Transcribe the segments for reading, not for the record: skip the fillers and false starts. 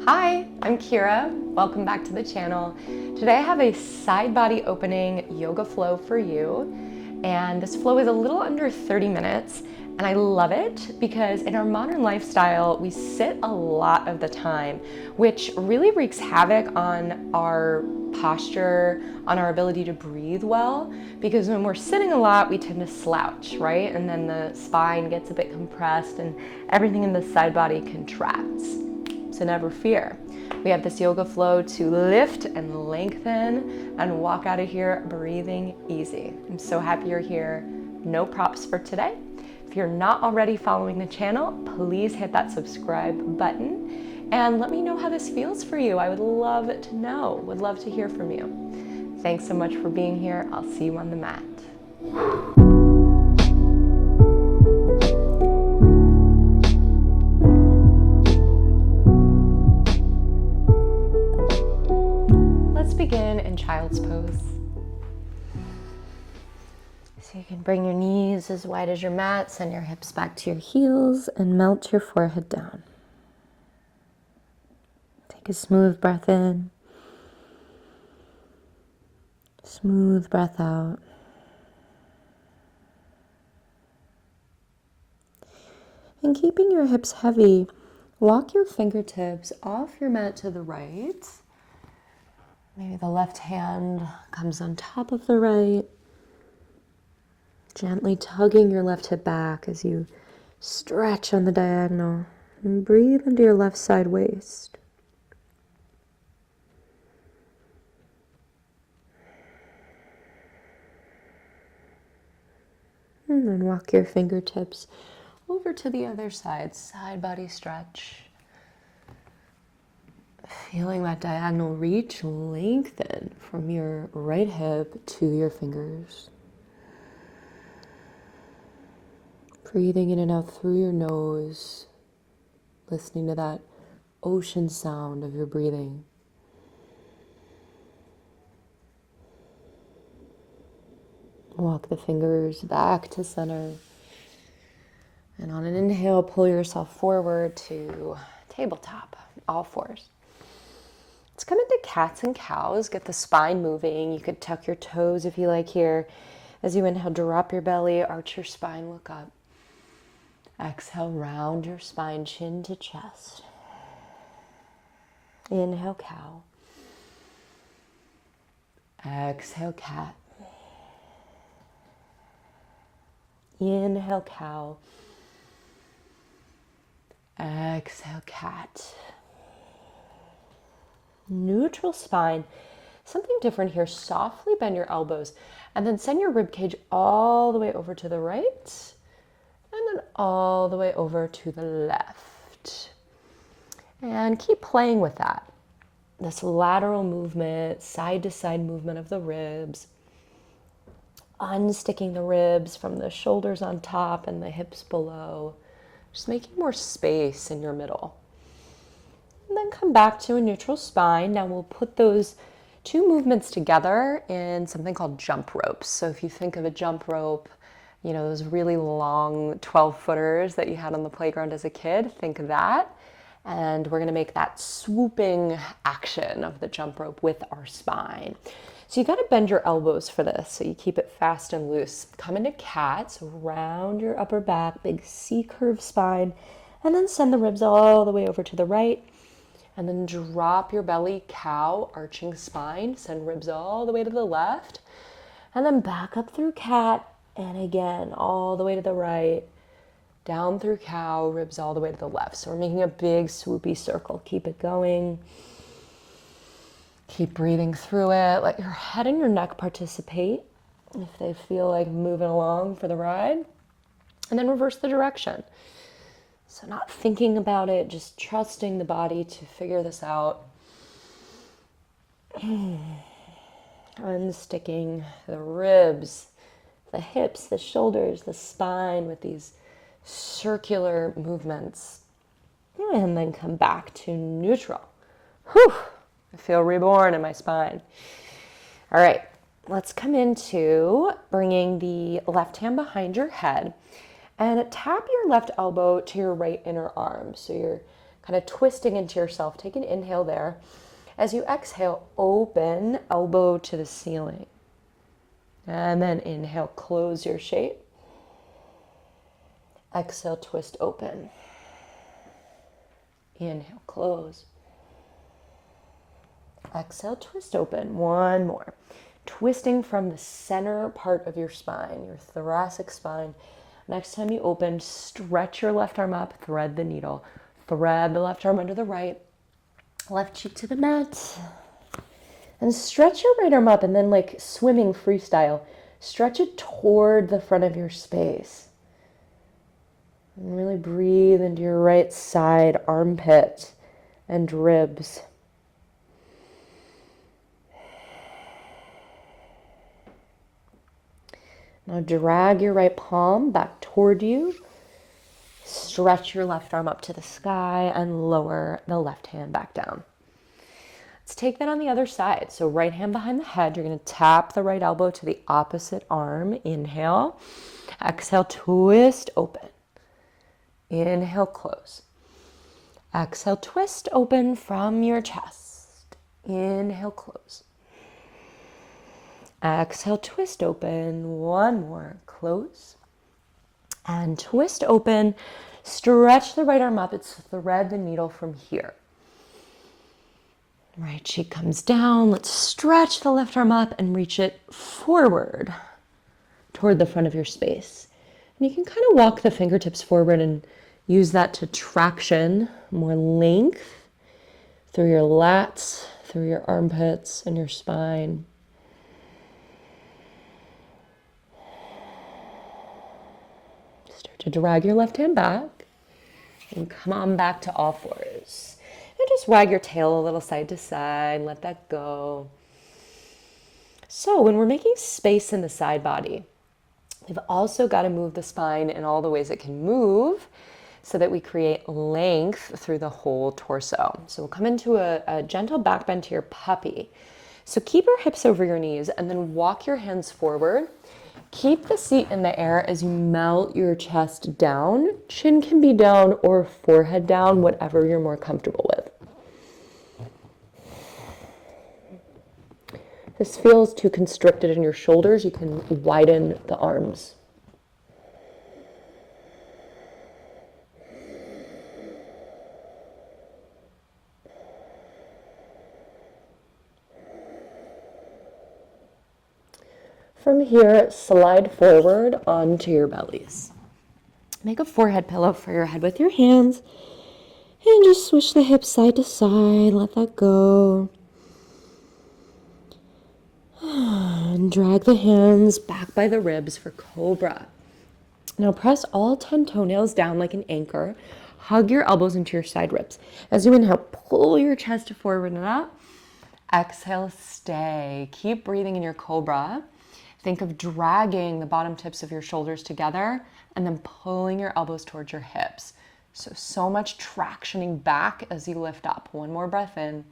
Hi, I'm Kira. Welcome back to the channel. Today I have a side body opening yoga flow for you. And this flow is a little under 30 minutes. And I love it because in our modern lifestyle, we sit a lot of the time, which really wreaks havoc on our posture, on our ability to breathe well. Because when we're sitting a lot, we tend to slouch, right? And then the spine gets a bit compressed and everything in the side body contracts. So never fear. We have this yoga flow to lift and lengthen and walk out of here breathing easy. I'm so happy you're here. No props for today. If you're not already following the channel, please hit that subscribe button and let me know how this feels for you. I would love to know, would love to hear from you. Thanks so much for being here. I'll see you on the mat. Let's begin in child's pose. So you can bring your knees as wide as your mat, send your hips back to your heels, and melt your forehead down. Take a smooth breath in, smooth breath out. And keeping your hips heavy, walk your fingertips off your mat to the right. Maybe the left hand comes on top of the right. Gently tugging your left hip back as you stretch on the diagonal and breathe into your left side waist. And then walk your fingertips over to the other side, side body stretch. Feeling that diagonal reach lengthen from your right hip to your fingers. Breathing in and out through your nose, listening to that ocean sound of your breathing. Walk the fingers back to center. And on an inhale, pull yourself forward to tabletop, all fours. Let's come into cats and cows. Get the spine moving. You could tuck your toes if you like here. As you inhale, drop your belly, arch your spine, look up. Exhale, round your spine, chin to chest. Inhale, cow. Exhale, cat. Inhale, cow. Exhale, cat. Neutral spine. Something different here. Softly bend your elbows and then send your rib cage all the way over to the right and then all the way over to the left. And keep playing with that. This lateral movement, side to side movement of the ribs. Unsticking the ribs from the shoulders on top and the hips below. Just making more space in your middle. And then come back to a neutral spine. Now we'll put those two movements together in something called jump ropes. So if you think of a jump rope, you know, those really long 12-footers that you had on the playground as a kid, think of that. And we're gonna make that swooping action of the jump rope with our spine. So you gotta bend your elbows for this, so you keep it fast and loose. Come into cat, so round your upper back, big C-curve spine, and then send the ribs all the way over to the right. And then drop your belly, cow, arching spine, send ribs all the way to the left. And then back up through cat, and again, all the way to the right. Down through cow, ribs all the way to the left. So we're making a big swoopy circle. Keep it going. Keep breathing through it. Let your head and your neck participate if they feel like moving along for the ride. And then reverse the direction. So not thinking about it, just trusting the body to figure this out. Unsticking the ribs, the hips, the shoulders, the spine with these circular movements. And then come back to neutral. Whew, I feel reborn in my spine. All right, let's come into bringing the left hand behind your head and tap your left elbow to your right inner arm. So you're kind of twisting into yourself. Take an inhale there. As you exhale, open, elbow to the ceiling. And then inhale, close your shape. Exhale, twist open. Inhale, close. Exhale, twist open. One more. Twisting from the center part of your spine, your thoracic spine. Next time you open, stretch your left arm up, thread the needle. Thread the left arm under the right, left cheek to the mat. And stretch your right arm up, and then like swimming freestyle, stretch it toward the front of your space. And really breathe into your right side armpit and ribs. Now drag your right palm back toward you. Stretch your left arm up to the sky and lower the left hand back down. Let's take that on the other side. So right hand behind the head. You're going to tap the right elbow to the opposite arm. Inhale. Exhale, twist open. Inhale, close. Exhale, twist open from your chest. Inhale, close. Exhale, twist open. One more. Close. And twist open. Stretch the right arm up. It's thread the needle from here. Right cheek comes down. Let's stretch the left arm up and reach it forward toward the front of your space. And you can kind of walk the fingertips forward and use that to traction, more length through your lats, through your armpits and your spine. Start to drag your left hand back and come on back to all fours. And just wag your tail a little side to side, let that go. So when we're making space in the side body, we've also got to move the spine in all the ways it can move so that we create length through the whole torso. So we'll come into a gentle back bend to your puppy. So keep your hips over your knees and then walk your hands forward. Keep the seat in the air as you melt your chest down. Chin can be down or forehead down, whatever you're more comfortable with. If this feels too constricted in your shoulders, you can widen the arms. From here, slide forward onto your bellies. Make a forehead pillow for your head with your hands. And just swish the hips side to side. Let that go. And drag the hands back by the ribs for cobra. Now press all 10 toenails down like an anchor. Hug your elbows into your side ribs. As you inhale, pull your chest forward and up. Exhale, stay. Keep breathing in your cobra. Think of dragging the bottom tips of your shoulders together and then pulling your elbows towards your hips. So much tractioning back as you lift up. One more breath in.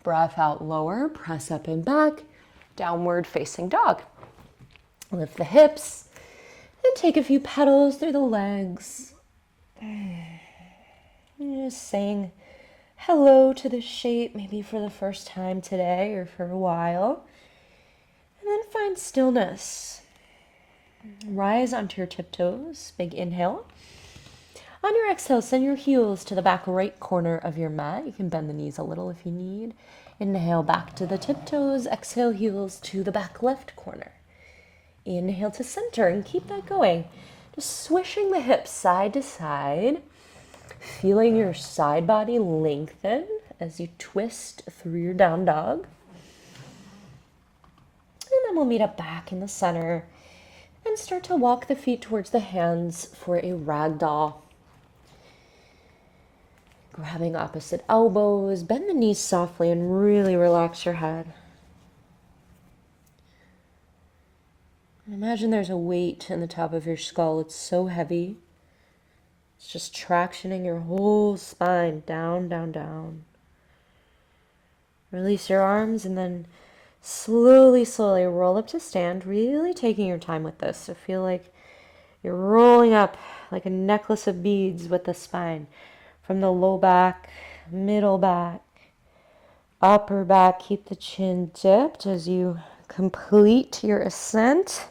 Breath out, lower. Press up and back. Downward facing dog. Lift the hips and take a few petals through the legs. Just saying hello to the shape, maybe for the first time today or for a while. And then find stillness. Rise onto your tiptoes. Big inhale. On your exhale, send your heels to the back right corner of your mat. You can bend the knees a little if you need. Inhale back to the tiptoes. Exhale, heels to the back left corner. Inhale to center and keep that going. Just swishing the hips side to side. Feeling your side body lengthen as you twist through your down dog. And then we'll meet up back in the center and start to walk the feet towards the hands for a ragdoll. Grabbing opposite elbows, bend the knees softly and really relax your head. And imagine there's a weight in the top of your skull. It's so heavy. It's just tractioning your whole spine down, down, down. Release your arms and then slowly, slowly roll up to stand, really taking your time with this. So feel like you're rolling up like a necklace of beads with the spine. from the low back, middle back, upper back. Keep the chin dipped as you complete your ascent.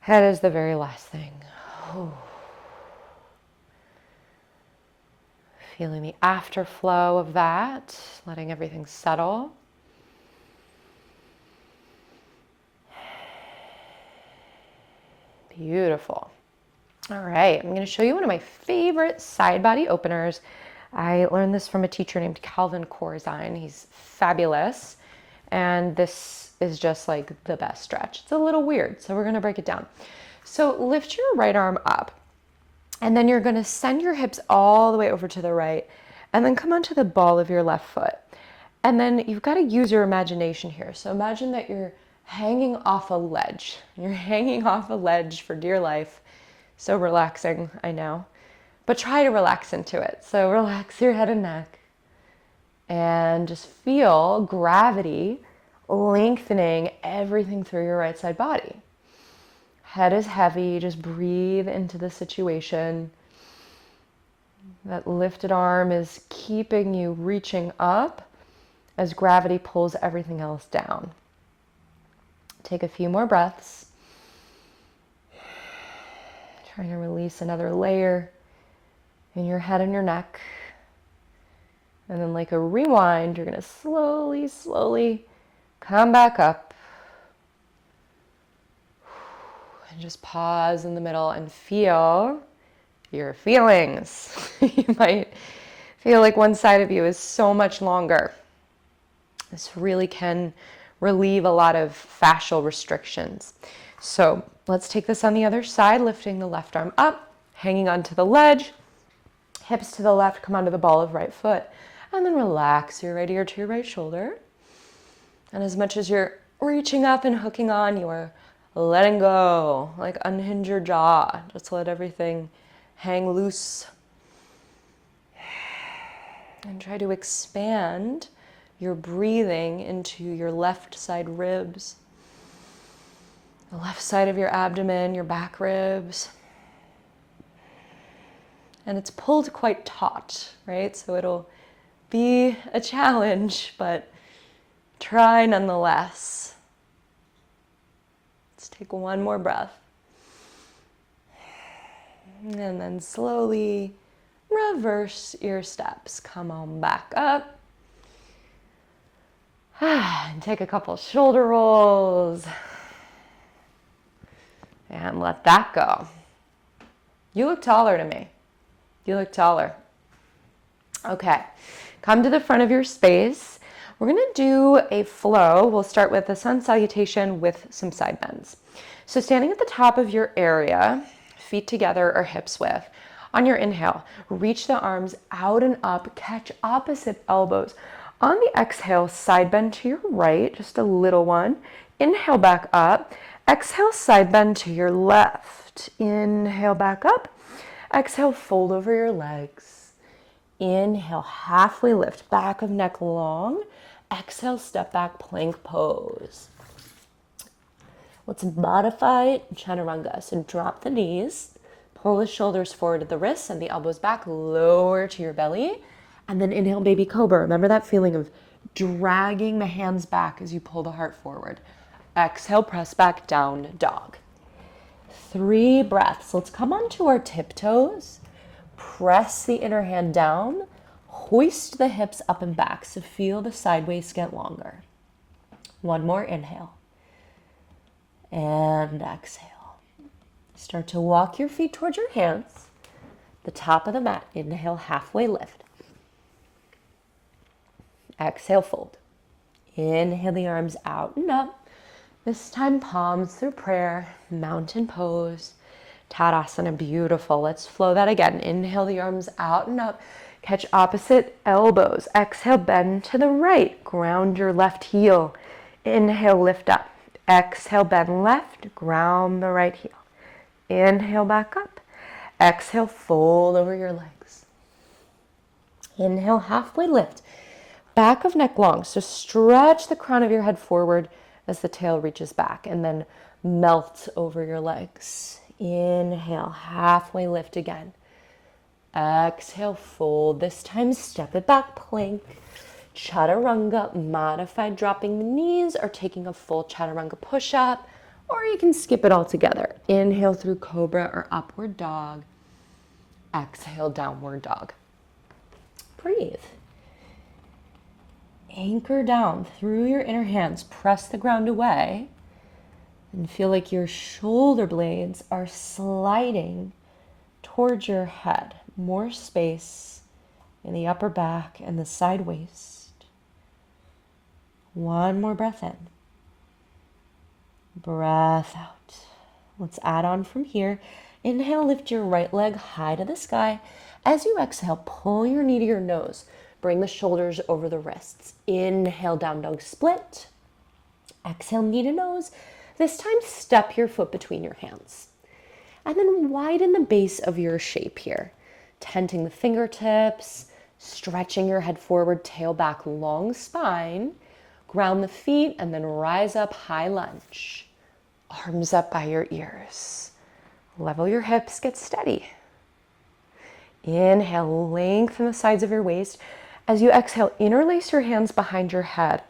Head is the very last thing. Feeling the afterflow of that, letting everything settle. Beautiful. All right, I'm going to show you one of my favorite side body openers. I learned this from a teacher named Calvin Corzine. He's fabulous. And this is just like the best stretch. It's a little weird, so we're going to break it down. So lift your right arm up, and then you're going to send your hips all the way over to the right, and then come onto the ball of your left foot. And then you've got to use your imagination here. So imagine that you're hanging off a ledge. You're hanging off a ledge for dear life. So relaxing, I know. But try to relax into it. So relax your head and neck. And just feel gravity lengthening everything through your right side body. Head is heavy. Just breathe into the situation. That lifted arm is keeping you reaching up as gravity pulls everything else down. Take a few more breaths. Trying to release another layer in your head and your neck. And then like a rewind, you're going to slowly, slowly come back up. And just pause in the middle and feel your feelings. You might feel like one side of you is so much longer. This really can relieve a lot of fascial restrictions. So let's take this on the other side, lifting the left arm up, hanging onto the ledge, hips to the left, come onto the ball of right foot, and then relax your right ear to your right shoulder. And as much as you're reaching up and hooking on, you're letting go, like unhinge your jaw. Just let everything hang loose. And try to expand your breathing into your left side ribs, the left side of your abdomen, your back ribs. And it's pulled quite taut, right? So it'll be a challenge, but try nonetheless. Let's take one more breath. And then slowly reverse your steps. Come on back up. And take a couple shoulder rolls. And let that go. You look taller to me. You look taller. Okay, come to the front of your space. We're going to do a flow. We'll start with a sun salutation with some side bends. So standing at the top of your area, feet together or hips width. On your inhale, reach the arms out and up, catch opposite elbows. On the exhale, side bend to your right, just a little one. Inhale back up. Exhale, side bend to your left. Inhale back up. Exhale, fold over your legs. Inhale, halfway lift, back of neck long. Exhale, step back, plank pose. Let's modify chaturanga. So drop the knees, pull the shoulders forward to the wrists and the elbows back, lower to your belly. And then inhale, baby cobra. Remember that feeling of dragging the hands back as you pull the heart forward. Exhale, press back, down dog. 3 breaths. Let's come onto our tiptoes. Press the inner hand down. Hoist the hips up and back. So feel the side waist get longer. One more inhale. And exhale. Start to walk your feet towards your hands. The top of the mat. Inhale, halfway lift. Exhale, fold. Inhale the arms out and up. This time, palms through prayer, mountain pose, Tadasana, beautiful. Let's flow that again. Inhale the arms out and up. Catch opposite elbows. Exhale, bend to the right. Ground your left heel. Inhale, lift up. Exhale, bend left. Ground the right heel. Inhale, back up. Exhale, fold over your legs. Inhale, halfway lift. Back of neck long, so stretch the crown of your head forward as the tail reaches back, and then melt over your legs. Inhale, halfway lift again. Exhale, fold. This time, step it back, plank. Chaturanga, modified dropping the knees or taking a full chaturanga push-up, or you can skip it all together. Inhale through cobra or upward dog. Exhale, downward dog. Breathe. Anchor down through your inner hands. Press the ground away and feel like your shoulder blades are sliding towards your head. More space in the upper back and the side waist. One more breath in. Breath out. Let's add on from here. Inhale, lift your right leg high to the sky. As you exhale, pull your knee to your nose. Bring the shoulders over the wrists. Inhale, down dog split. Exhale, knee to nose. This time, step your foot between your hands. And then widen the base of your shape here. Tenting the fingertips, stretching your head forward, tail back, long spine. Ground the feet and then rise up, high lunge. Arms up by your ears. Level your hips, get steady. Inhale, lengthen the sides of your waist. As you exhale, interlace your hands behind your head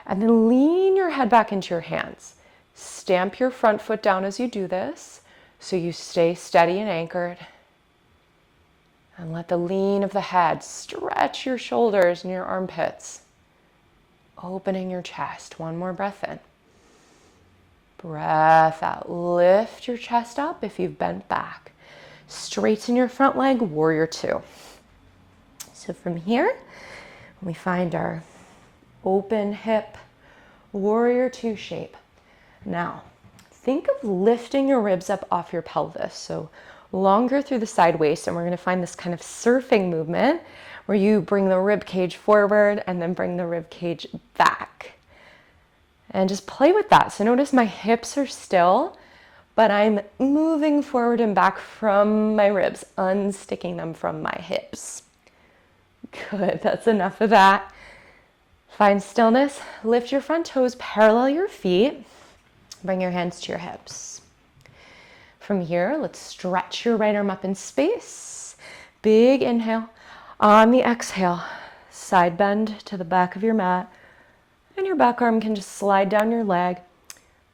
and then lean your head back into your hands. Stamp your front foot down as you do this so you stay steady and anchored. And let the lean of the head stretch your shoulders and your armpits. Opening your chest. One more breath in. Breath out. Lift your chest up if you've bent back. Straighten your front leg, warrior two. So from here, we find our open hip, warrior two shape. Now, think of lifting your ribs up off your pelvis. So longer through the side waist, and we're going to find this kind of surfing movement where you bring the rib cage forward and then bring the rib cage back. And just play with that. So notice my hips are still, but I'm moving forward and back from my ribs, unsticking them from my hips. Good, that's enough of that. Find stillness, lift your front toes, parallel your feet, bring your hands to your hips. From here, let's stretch your right arm up in space. Big inhale. On the exhale, side bend to the back of your mat, and your back arm can just slide down your leg.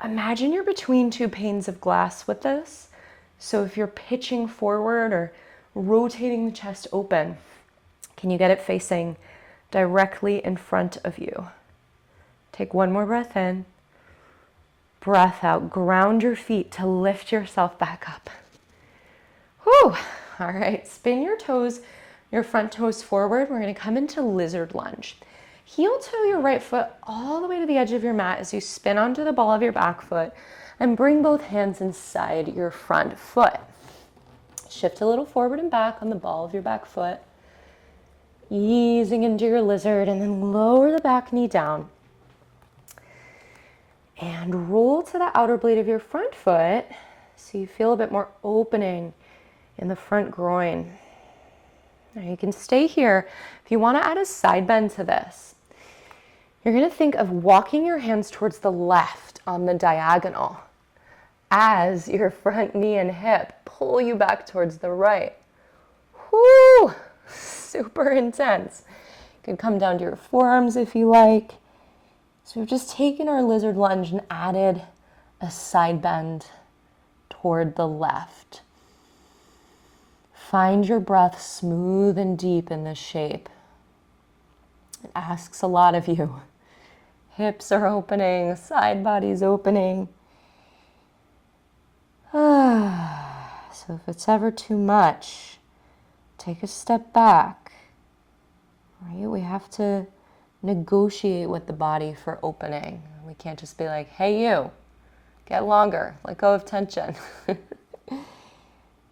Imagine you're between two panes of glass with this. So if you're pitching forward or rotating the chest open, can you get it facing directly in front of you? Take one more breath in. Breath out. Ground your feet to lift yourself back up. Whew. All right, spin your toes, your front toes forward. We're going to come into lizard lunge. Heel toe your right foot all the way to the edge of your mat as you spin onto the ball of your back foot and bring both hands inside your front foot. Shift a little forward and back on the ball of your back foot, easing into your lizard, and then lower the back knee down. And roll to the outer blade of your front foot so you feel a bit more opening in the front groin. Now you can stay here. If you want to add a side bend to this, you're going to think of walking your hands towards the left on the diagonal as your front knee and hip pull you back towards the right. Whoo! Super intense. You can come down to your forearms if you like. So we've just taken our lizard lunge and added a side bend toward the left. Find your breath smooth and deep in this shape. It asks a lot of you. Hips are opening, side body's opening. So if it's ever too much, take a step back. Right? We have to negotiate with the body for opening. We can't just be like, hey you, get longer, let go of tension.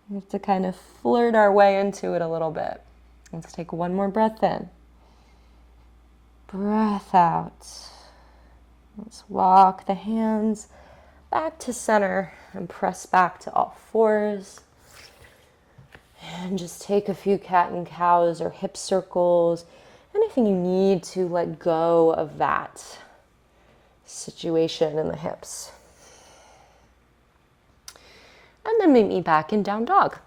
We have to kind of flirt our way into it a little bit. Let's take one more breath in. Breath out. Let's walk the hands back to center and press back to all fours. And just take a few cat and cows or hip circles. Anything you need to let go of that situation in the hips. And then meet me back in down dog.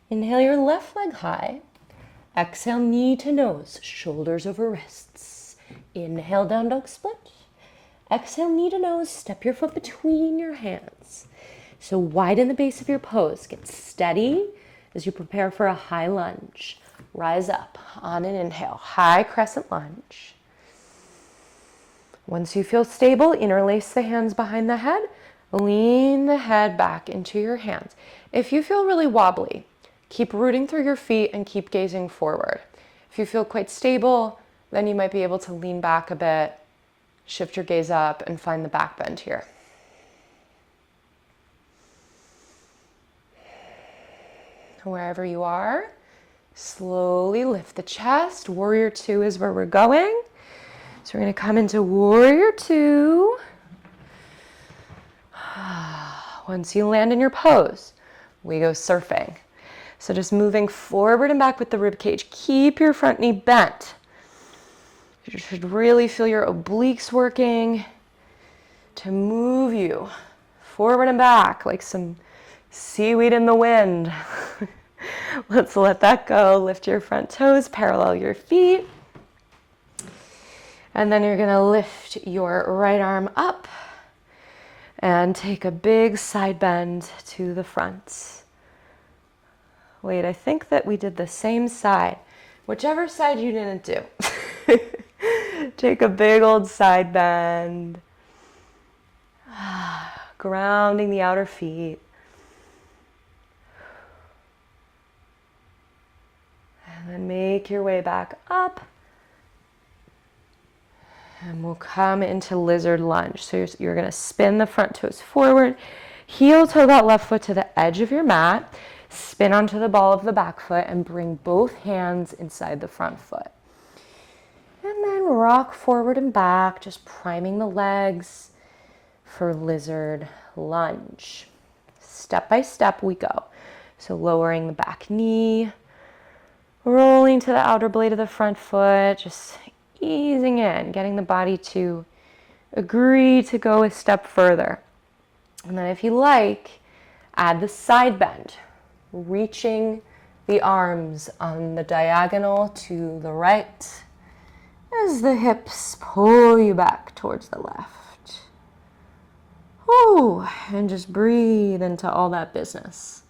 Inhale your left leg high. Exhale, knee to nose, shoulders over wrists. Inhale, down dog split. Exhale, knee to nose, step your foot between your hands. So widen the base of your pose. Get steady as you prepare for a high lunge. Rise up on an inhale, high crescent lunge. Once you feel stable, interlace the hands behind the head. Lean the head back into your hands. If you feel really wobbly, keep rooting through your feet and keep gazing forward. If you feel quite stable, then you might be able to lean back a bit, shift your gaze up, and find the back bend here. Wherever you are, slowly lift the chest. Warrior two is where we're going. So we're going to come into warrior two. Once you land in your pose, we go surfing. So just moving forward and back with the rib cage. Keep your front knee bent. You should really feel your obliques working to move you forward and back like some seaweed in the wind. Let's let that go. Lift your front toes, parallel your feet. And then you're going to lift your right arm up and take a big side bend to the front. Wait, I think that we did the same side. Whichever side you didn't do. Take a big old side bend. Grounding the outer feet. And then make your way back up. And we'll come into lizard lunge. So you're going to spin the front toes forward. Heel toe that left foot to the edge of your mat. Spin onto the ball of the back foot and bring both hands inside the front foot. And then rock forward and back, just priming the legs for lizard lunge. Step by step we go. So lowering the back knee, rolling to the outer blade of the front foot, just easing in, getting the body to agree to go a step further. And then if you like, add the side bend, reaching the arms on the diagonal to the right as the hips pull you back towards the left. Ooh, and just breathe into all that business.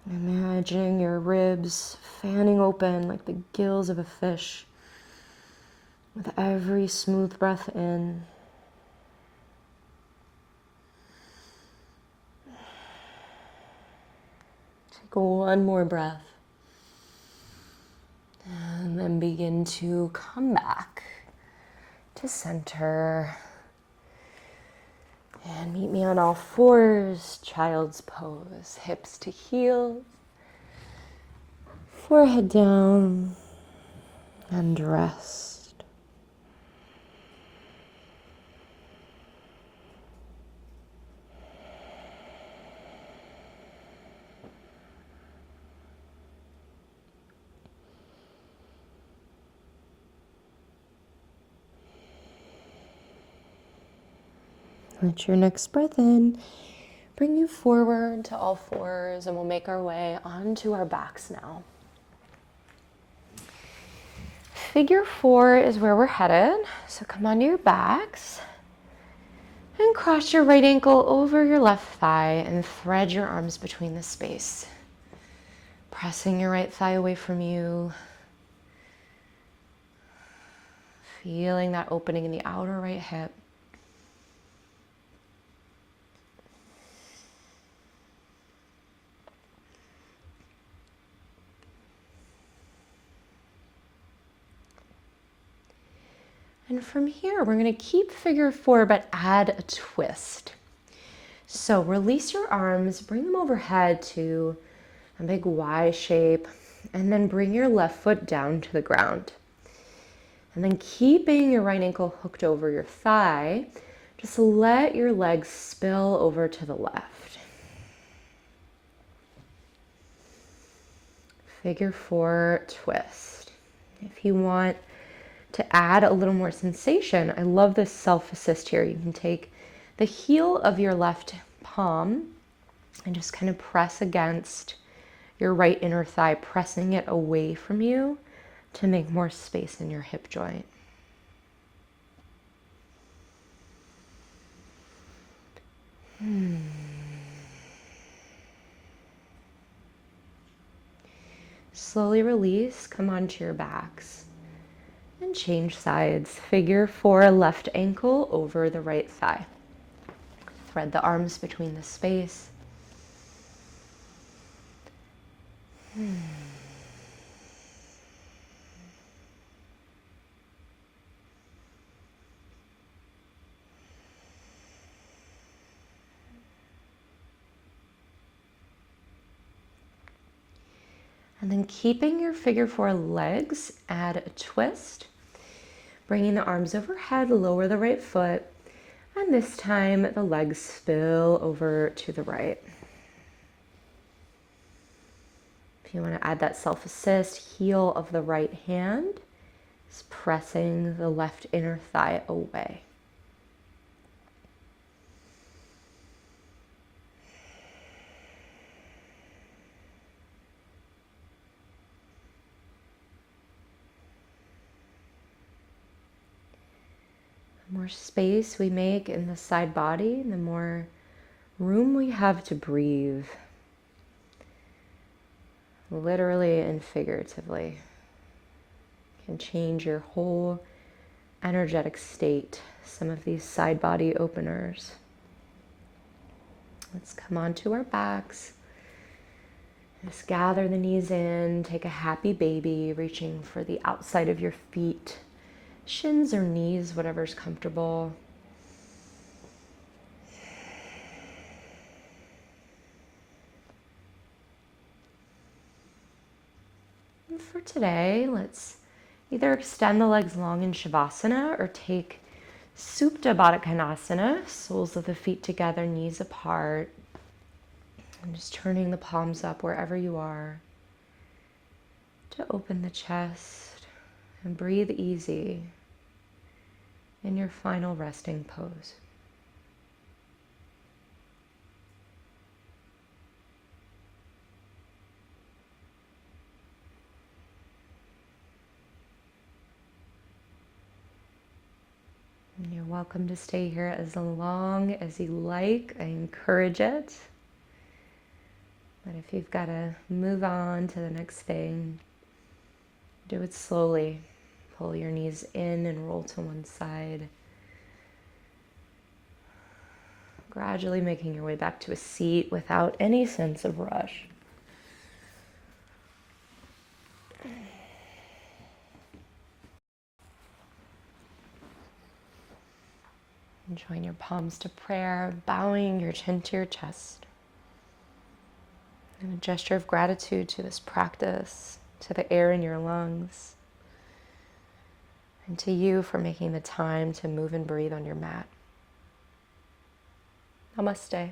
Imagining your ribs fanning open like the gills of a fish with every smooth breath in. Take one more breath. And then begin to come back to center. And meet me on all fours, child's pose, hips to heels, forehead down, and rest. Let your next breath in bring you forward to all fours, and we'll make our way onto our backs now. Figure four is where we're headed. So come onto your backs and cross your right ankle over your left thigh and thread your arms between the space. Pressing your right thigh away from you. Feeling that opening in the outer right hip. And from here, we're going to keep figure four, but add a twist. So release your arms, bring them overhead to a big Y shape, and then bring your left foot down to the ground. And then keeping your right ankle hooked over your thigh, just let your legs spill over to the left. Figure four twist. If you want To add a little more sensation, I love this self-assist here. You can take the heel of your left palm and just kind of press against your right inner thigh, pressing it away from you to make more space in your hip joint. Slowly release, come onto your backs and change sides. Figure 4 left ankle over the right thigh. Thread the arms between the space. And then keeping your figure 4 legs, add a twist. Bringing the arms overhead, lower the right foot. And this time the legs spill over to the right. If you want to add that self-assist, heel of the right hand is pressing the left inner thigh away. The more space we make in the side body, the more room we have to breathe, literally and figuratively. It can change your whole energetic state, some of these side body openers. Let's come onto our backs. Just gather the knees in, take a happy baby, reaching for the outside of your feet, shins or knees, whatever's comfortable. And for today, let's either extend the legs long in Shavasana or take Supta Baddha Konasana, soles of the feet together, knees apart. And just turning the palms up wherever you are to open the chest and breathe easy in your final resting pose. And you're welcome to stay here as long as you like. I encourage it. But if you've got to move on to the next thing, do it slowly. Pull your knees in and roll to one side. Gradually making your way back to a seat without any sense of rush. And join your palms to prayer, bowing your chin to your chest. And a gesture of gratitude to this practice, to the air in your lungs, and to you for making the time to move and breathe on your mat. Namaste.